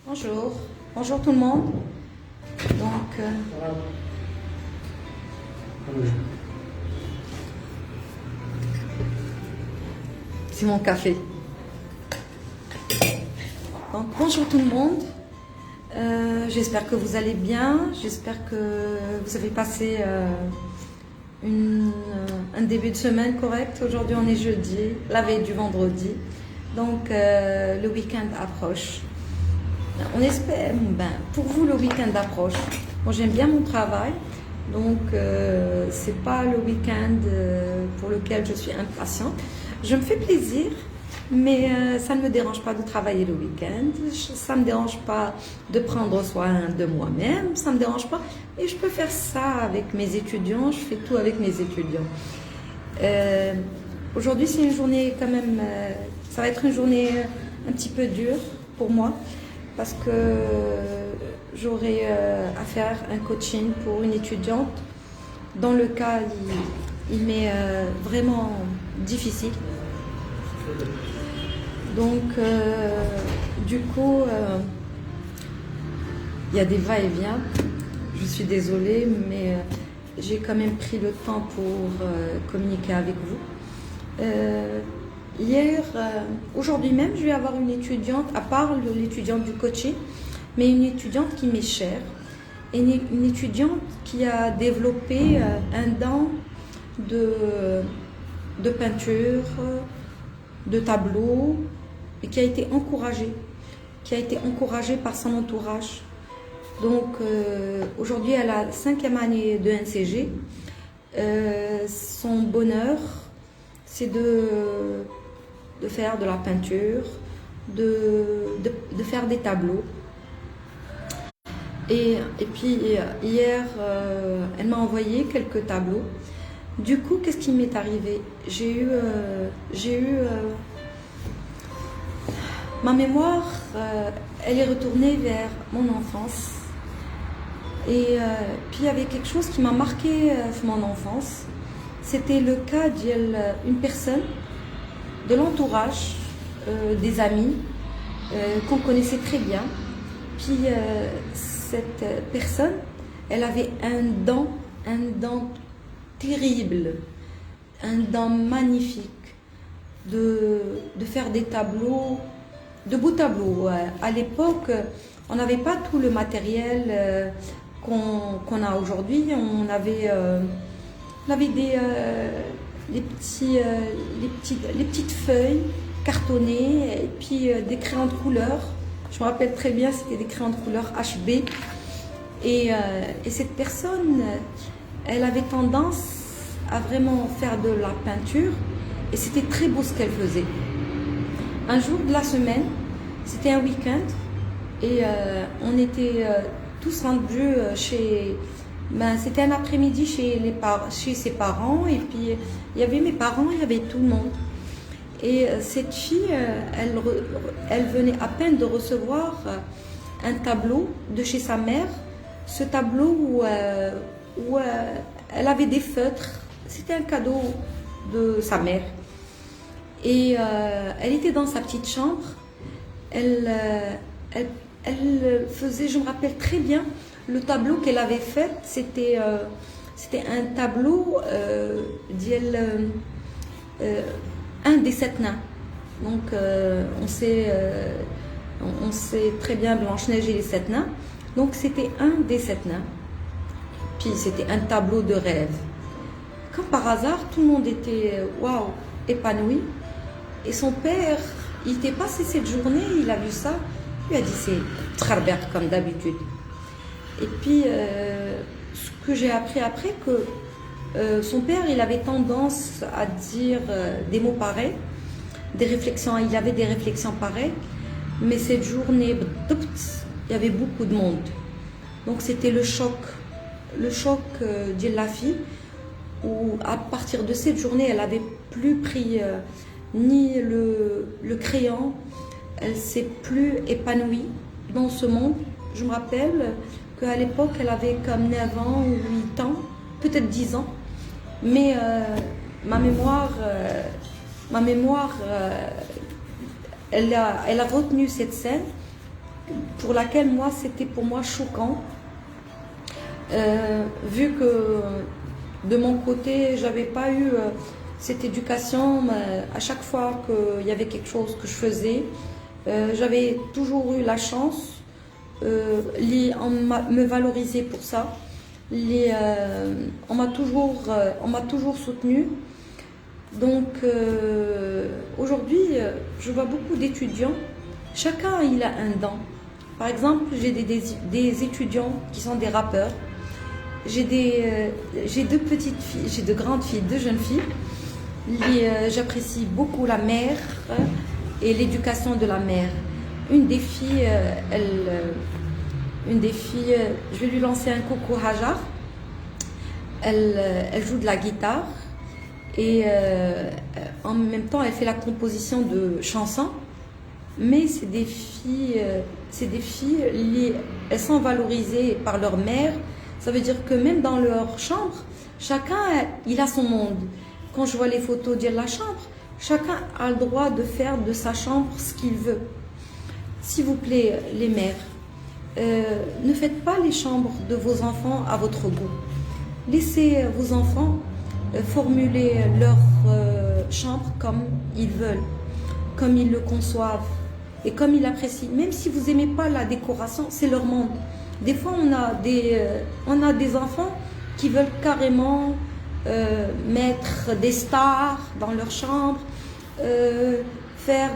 Bonjour, bonjour tout le monde. Donc, c'est mon café. Donc, bonjour tout le monde. J'espère que vous allez bien. J'espère que vous avez passé un début de semaine correct. Aujourd'hui, on est jeudi, la veille du vendredi. Donc, le week-end approche. On espère, pour vous, le week-end approche. Moi, j'aime bien mon travail, donc c'est pas le week-end pour lequel je suis impatiente. Je me fais plaisir, mais ça ne me dérange pas de travailler le week-end. Ça ne me dérange pas de prendre soin de moi-même. Ça ne me dérange pas. Et je peux faire ça avec mes étudiants. Je fais tout avec mes étudiants. Aujourd'hui, c'est une journée quand même. Ça va être une journée un petit peu dure pour moi, parce que j'aurai à faire un coaching pour une étudiante dans le cas il m'est vraiment difficile. Donc du coup il y a des va-et-vient. Je suis désolée, mais j'ai quand même pris le temps pour communiquer avec vous. Aujourd'hui même, je vais avoir une étudiante, à part l'étudiante du coaching, mais une étudiante qui m'est chère, et une étudiante qui a développé un don de peinture, de tableau, et qui a été encouragée par son entourage. Donc aujourd'hui, elle a la 5e année de NCG. Son bonheur, c'est de faire de la peinture, de faire des tableaux. Et puis hier, elle m'a envoyé quelques tableaux. Du coup, qu'est-ce qui m'est arrivé? Ma mémoire, elle est retournée vers mon enfance. Et puis il y avait quelque chose qui m'a marqué mon enfance. C'était le cas d'une personne de l'entourage, des amis qu'on connaissait très bien. Puis cette personne, elle avait un don terrible, un don magnifique de faire des tableaux, de beaux tableaux. À l'époque, on n'avait pas tout le matériel qu'on a aujourd'hui. On avait les petites feuilles cartonnées, et puis des crayons de couleur. Je me rappelle très bien, c'était des crayons de couleur HB. Et cette personne, elle avait tendance à vraiment faire de la peinture, et c'était très beau ce qu'elle faisait. Un jour de la semaine, c'était un week-end, et on était tous rendus chez... c'était un après-midi chez ses parents, et puis il y avait mes parents, il y avait tout le monde. Et cette fille, elle venait à peine de recevoir un tableau de chez sa mère. Ce tableau où elle avait des feutres, c'était un cadeau de sa mère. Et elle était dans sa petite chambre. Elle faisait, je me rappelle très bien, le tableau qu'elle avait fait, c'était un tableau un des 7 nains. Donc on sait très bien Blanche-Neige et les 7 nains. Donc c'était un des 7 nains. Puis c'était un tableau de rêve. Comme par hasard, tout le monde était waouh, épanoui. Et son père, il était passé cette journée, il a vu ça, il a dit c'est Trarbert comme d'habitude. Et puis, ce que j'ai appris après, que son père, il avait tendance à dire des mots pareils, des réflexions, il avait des réflexions pareilles, mais cette journée, il y avait beaucoup de monde. Donc c'était le choc de la fille, où à partir de cette journée, elle n'avait plus pris ni le crayon, elle s'est plus épanouie dans ce monde. Je me rappelle qu'à l'époque, elle avait comme 9 ans ou 8 ans, peut-être 10 ans. Mais ma mémoire, elle a retenu cette scène. pour laquelle moi, c'était pour moi choquant. Vu que de mon côté, j'avais pas eu cette éducation, à chaque fois qu'il y avait quelque chose que je faisais, j'avais toujours eu la chance, on me valorisé pour ça, on m'a toujours soutenu. Donc aujourd'hui, je vois beaucoup d'étudiants, chacun il a un don. Par exemple, j'ai des étudiants qui sont des rappeurs. J'ai deux petites filles, j'ai deux grandes filles, deux jeunes filles. J'apprécie beaucoup la mère et l'éducation de la mère. Une des filles, je vais lui lancer un coucou Hajar. Elle joue de la guitare et en même temps elle fait la composition de chansons. Mais c'est des filles, elles sont valorisées par leur mère. Ça veut dire que même dans leur chambre, chacun il a son monde. Quand je vois les photos de la chambre, chacun a le droit de faire de sa chambre ce qu'il veut. S'il vous plaît, les mères, ne faites pas les chambres de vos enfants à votre goût. Laissez vos enfants formuler leur chambre comme ils veulent, comme ils le conçoivent et comme ils apprécient. Même si vous n'aimez pas la décoration, c'est leur monde. Des fois, on a des enfants qui veulent carrément mettre des stars dans leur chambre, faire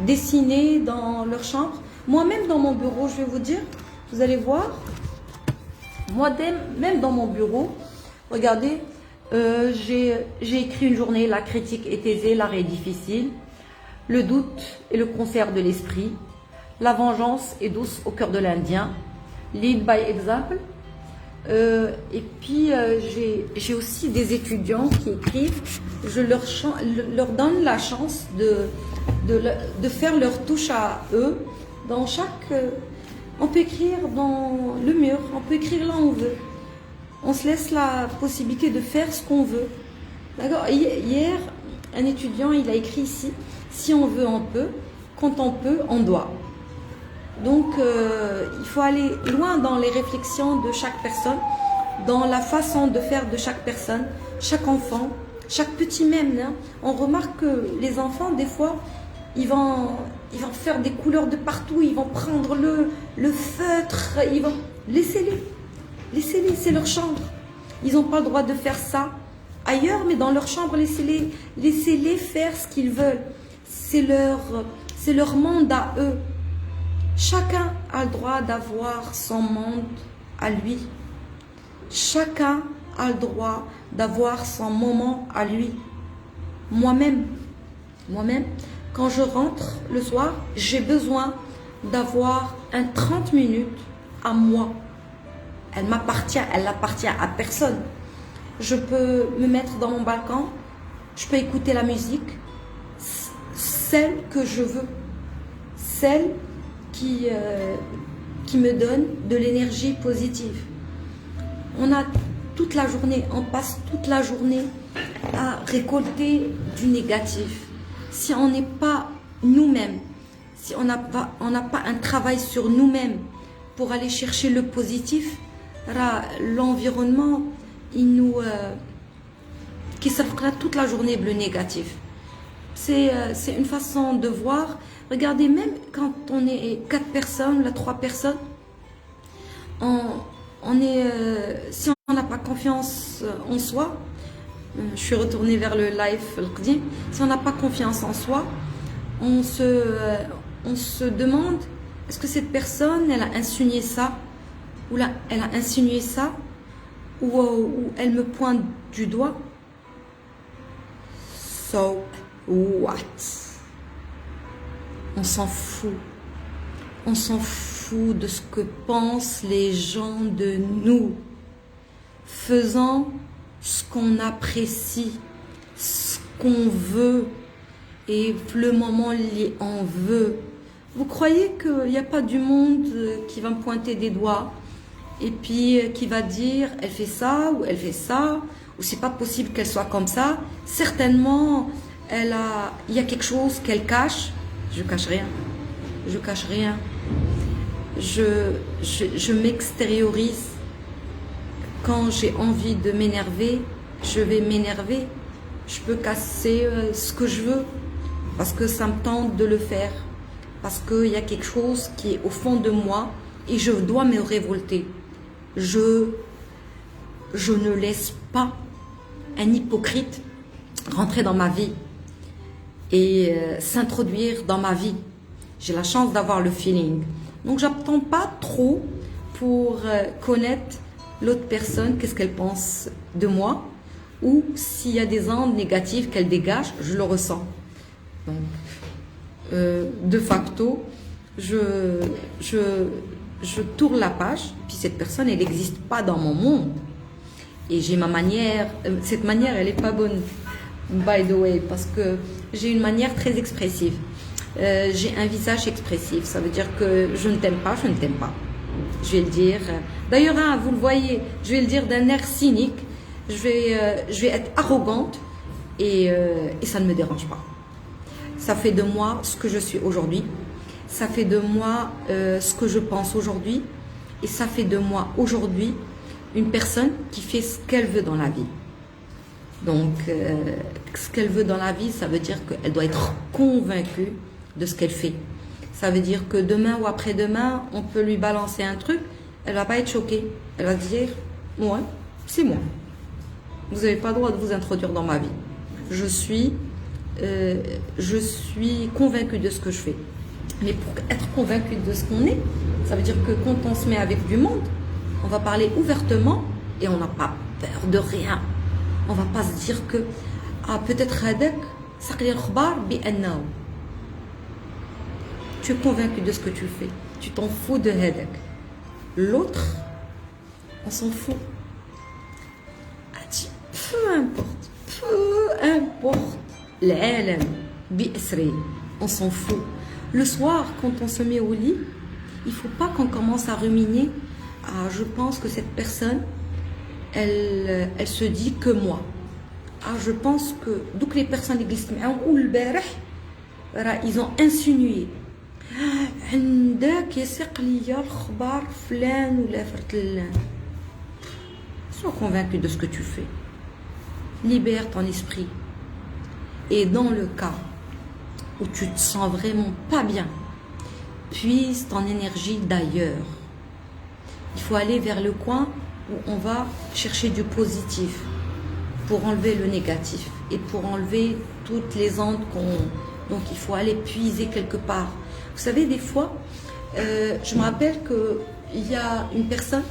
dessiner dans leur chambre. Moi-même, dans mon bureau, je vais vous dire, vous allez voir, même dans mon bureau, regardez, j'ai écrit une journée, la critique est aisée, l'arrêt est difficile, le doute est le concert de l'esprit, la vengeance est douce au cœur de l'Indien, lead by example. Et puis j'ai aussi des étudiants qui écrivent, je leur donne la chance de faire leur touche à eux. Dans chaque, on peut écrire dans le mur, on peut écrire là où on veut. On se laisse la possibilité de faire ce qu'on veut. D'accord. Hier, un étudiant, il a écrit ici, si on veut, on peut, quand on peut, on doit. Donc, il faut aller loin dans les réflexions de chaque personne, dans la façon de faire de chaque personne, chaque enfant, chaque petit même. Hein. On remarque que les enfants, des fois, ils vont faire des couleurs de partout, ils vont prendre le feutre, ils vont... Laissez-les, c'est leur chambre. Ils n'ont pas le droit de faire ça ailleurs, mais dans leur chambre, laissez-les faire ce qu'ils veulent. C'est leur monde à eux. Chacun a le droit d'avoir son monde à lui. Chacun a le droit d'avoir son moment à lui. Moi-même, quand je rentre le soir, j'ai besoin d'avoir un 30 minutes à moi. Elle n'appartient à personne. Je peux me mettre dans mon balcon, je peux écouter la musique, celle que je veux, celle qui me donne de l'énergie positive. On passe toute la journée à récolter du négatif. Si on n'est pas nous-mêmes, si on n'a pas un travail sur nous-mêmes pour aller chercher le positif, l'environnement, qui s'offrira toute la journée le négatif. C'est une façon de voir. Regardez, même quand on est 4 personnes, 3 personnes, si on n'a pas confiance en soi, je suis retournée vers le live al-Qdim, si on n'a pas confiance en soi, on se demande, est-ce que cette personne, elle a insinué ça, ou là, elle a insinué ça, ou elle me pointe du doigt. So what? On s'en fout. On s'en fout de ce que pensent les gens de nous. Faisons ce qu'on apprécie, ce qu'on veut, et le moment on veut. Vous croyez qu'il n'y a pas du monde qui va me pointer des doigts et puis qui va dire elle fait ça ou elle fait ça, ou c'est pas possible qu'elle soit comme ça. Certainement, il y a quelque chose qu'elle cache. Je cache rien. je cache rien. Je m'extériorise. Quand j'ai envie de m'énerver, je vais m'énerver. Je peux casser ce que je veux parce que ça me tente de le faire. Parce qu'il y a quelque chose qui est au fond de moi et je dois me révolter. Je ne laisse pas un hypocrite rentrer dans ma vie et s'introduire dans ma vie. J'ai la chance d'avoir le feeling. Donc, j'attends pas trop pour connaître l'autre personne, qu'est-ce qu'elle pense de moi, ou s'il y a des ondes négatives qu'elle dégage, je le ressens. Donc, de facto, je tourne la page, puis cette personne, elle n'existe pas dans mon monde. Et j'ai ma manière, cette manière, elle n'est pas bonne, by the way, parce que j'ai une manière très expressive. J'ai un visage expressif, ça veut dire que je ne t'aime pas, je ne t'aime pas. Je vais le dire. D'ailleurs, hein, vous le voyez, je vais le dire d'un air cynique, je vais être arrogante et ça ne me dérange pas. Ça fait de moi ce que je suis aujourd'hui, ça fait de moi ce que je pense aujourd'hui et ça fait de moi aujourd'hui une personne qui fait ce qu'elle veut dans la vie. Donc, ce qu'elle veut dans la vie, ça veut dire qu'elle doit être convaincue de ce qu'elle fait. Ça veut dire que demain ou après-demain, on peut lui balancer un truc, elle va pas être choquée. Elle va dire, ouais, c'est moi. Vous n'avez pas le droit de vous introduire dans ma vie. Je suis convaincue de ce que je fais. Mais pour être convaincue de ce qu'on est, ça veut dire que quand on se met avec du monde, on va parler ouvertement et on n'a pas peur de rien. On va pas se dire que peut-être Hadak, saqli al-khbar bi annahu. Tu es convaincu de ce que tu fais. Tu t'en fous de Hadak. L'autre, on s'en fout. Peu importe. L'alam bi asri. On s'en fout. Le soir, quand on se met au lit, il faut pas qu'on commence à ruminer. Ah, je pense que cette personne, elle se dit que moi. Ah, je pense que donc les personnes ou le barah, ils ont insinué. عندك يسق لي الخبار فلان ولا فرتلان. Sois convaincu de ce que tu fais. Libère ton esprit. Et dans le cas où tu te sens vraiment pas bien, puise ton énergie d'ailleurs. Il faut aller vers le coin où on va chercher du positif pour enlever le négatif et pour enlever toutes les ondes qu'on... Donc il faut aller puiser quelque part. Vous savez, des fois, je me rappelle qu'il y a une personne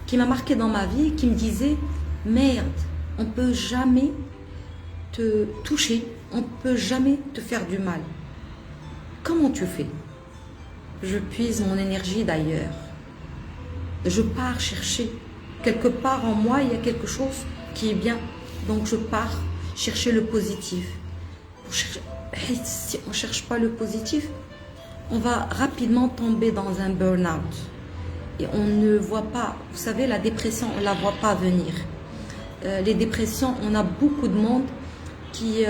qui m'a marqué dans ma vie et qui me disait « Merde, on ne peut jamais te toucher, on ne peut jamais te faire du mal. Comment tu fais ?» Je puise mon énergie d'ailleurs. Je pars chercher. Quelque part en moi, il y a quelque chose qui est bien. Donc je pars chercher le positif. Si on ne cherche pas le positif, on va rapidement tomber dans un burn-out. Et on ne voit pas, vous savez, la dépression, on ne la voit pas venir. Les dépressions, on a beaucoup de monde qui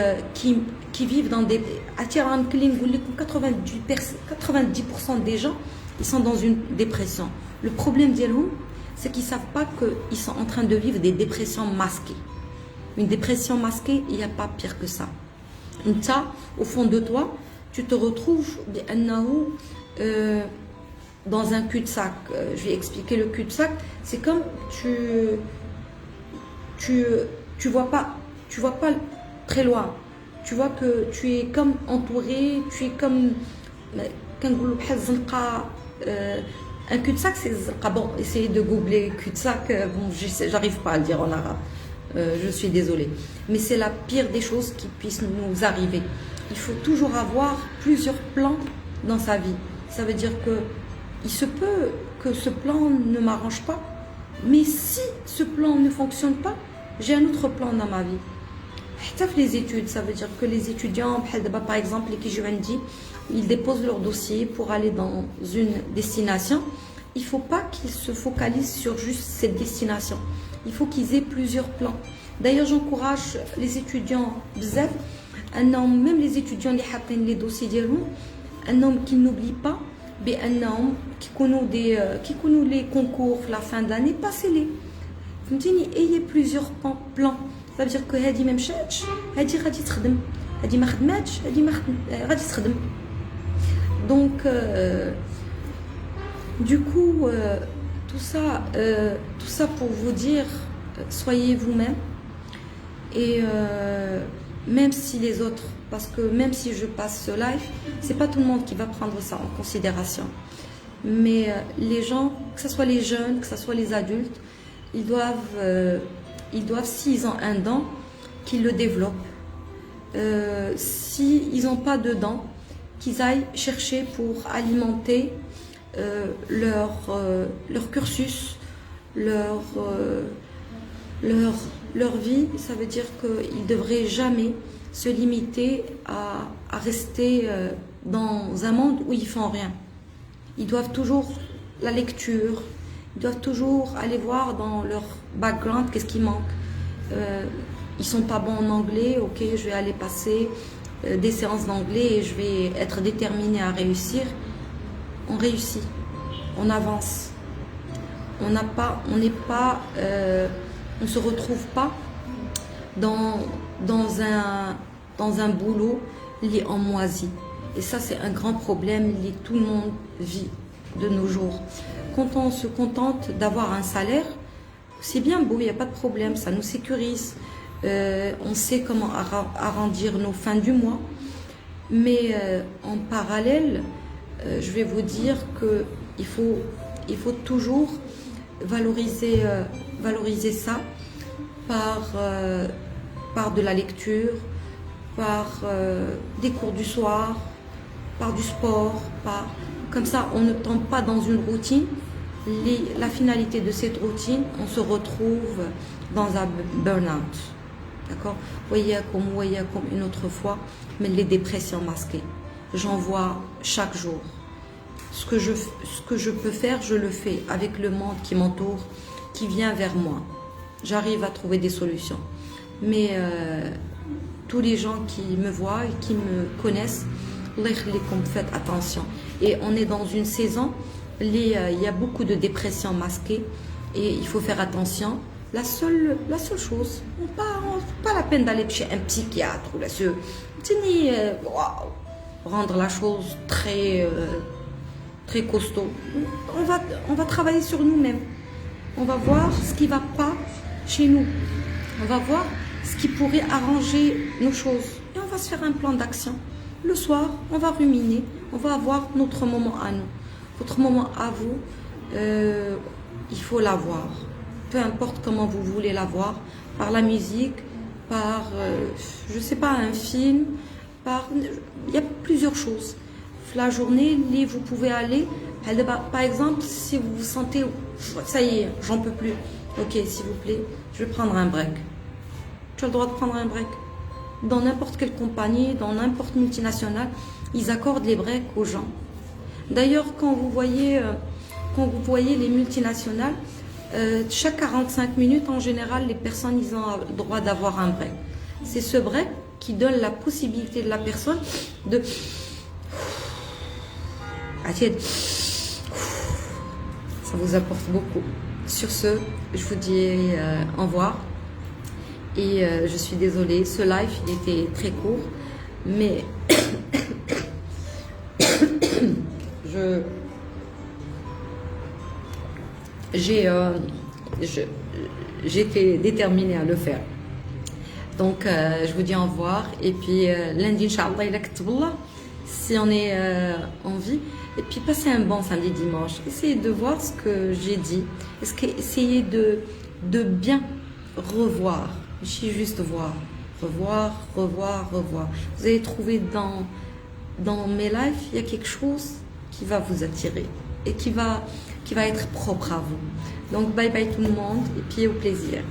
vivent dans des... 90% des gens, ils sont dans une dépression. Le problème d'Yelhoum, c'est qu'ils ne savent pas qu'ils sont en train de vivre des dépressions masquées. Une dépression masquée, il n'y a pas pire que ça. Ça, au fond de toi, tu te retrouves dans un cul-de-sac. Je vais expliquer le cul-de-sac. C'est comme tu vois pas très loin. Tu vois que tu es comme entouré, tu es comme un cul-de-sac, c'est bon, essayez de googler cul-de-sac, bon, j'arrive pas à le dire en arabe. Je suis désolée. Mais c'est la pire des choses qui puissent nous arriver. Il faut toujours avoir plusieurs plans dans sa vie. Ça veut dire que il se peut que ce plan ne m'arrange pas. Mais si ce plan ne fonctionne pas, j'ai un autre plan dans ma vie. Les études, ça veut dire que les étudiants, par exemple, les Kijouandi, ils déposent leur dossier pour aller dans une destination. Il ne faut pas qu'ils se focalisent sur juste cette destination. Il faut qu'ils aient plusieurs plans. D'ailleurs, j'encourage les étudiants, même les étudiants qui ont les dossiers, un homme qui n'oublie pas, un homme qui connaît les concours la fin de l'année, passez-les. فهمتيني, ayez plusieurs plans. Ça veut dire que هذه ما مشاتش, هذه غادي تخدم, هذه ما خدماتش, هذه غادي تخدم. Donc du coup tout ça pour vous dire, soyez vous-même. Et même si les autres, parce que même si je passe ce live, c'est pas tout le monde qui va prendre ça en considération. Mais les gens, que ce soit les jeunes, que ce soit les adultes, ils doivent, s'ils ont un don, qu'ils le développent. S'ils n'ont pas de don, qu'ils aillent chercher pour alimenter leur cursus, leur vie. Ça veut dire qu'ils ne devraient jamais se limiter à rester dans un monde où ils font rien. Ils doivent toujours la lecture, ils doivent toujours aller voir dans leur background qu'est-ce qui manque. Ils sont pas bons en anglais, ok, je vais aller passer des séances d'anglais et je vais être déterminée à réussir. On réussit, on avance. On ne se retrouve pas dans un boulot lié en moisi. Et ça, c'est un grand problème que tout le monde vit de nos jours. Quand on se contente d'avoir un salaire, c'est bien beau, il n'y a pas de problème, ça nous sécurise. On sait comment arrondir nos fins du mois. Mais en parallèle, je vais vous dire qu'il faut toujours valoriser ça par de la lecture, par des cours du soir, par du sport, comme ça on ne tombe pas dans une routine. La finalité de cette routine, on se retrouve dans un burn-out. D'accord? Voyez comme une autre fois, mais les dépressions masquées. J'en vois chaque jour. Ce que je peux faire, je le fais avec le monde qui m'entoure, qui vient vers moi. J'arrive à trouver des solutions. Mais tous les gens qui me voient et qui me connaissent, faites attention. Et on est dans une saison, il y a beaucoup de dépression masquée et il faut faire attention. La seule chose, pas la peine d'aller chez un psychiatre ou rendre la chose très costaud. On va travailler sur nous-mêmes. On va voir ce qui ne va pas chez nous. On va voir ce qui pourrait arranger nos choses. Et on va se faire un plan d'action. Le soir, on va ruminer. On va avoir notre moment à nous. Votre moment à vous, il faut l'avoir. Peu importe comment vous voulez l'avoir. Par la musique, par, je ne sais pas, un film. Il y a plusieurs choses. La journée, vous pouvez aller. Par exemple, si vous vous sentez, ça y est, j'en peux plus. Ok, s'il vous plaît, je vais prendre un break. Tu as le droit de prendre un break. Dans n'importe quelle compagnie, dans n'importe multinationale, ils accordent les breaks aux gens. D'ailleurs, quand vous voyez les multinationales, chaque 45 minutes, en général, les personnes, ils ont le droit d'avoir un break. C'est ce break qui donne la possibilité de la personne de... Ça vous apporte beaucoup. Sur ce, je vous dis au revoir. Et je suis désolée, ce live, il était très court. Mais j'étais déterminée à le faire. Donc, je vous dis au revoir. Et puis, lundi, Inch'Allah, il a ketbullah, si on est en vie. Et puis, passez un bon samedi, dimanche. Essayez de voir ce que j'ai dit. Essayez de bien revoir. Je suis juste voir. Revoir. Vous allez trouver dans mes lives, il y a quelque chose qui va vous attirer et qui va être propre à vous. Donc, bye bye tout le monde et puis au plaisir.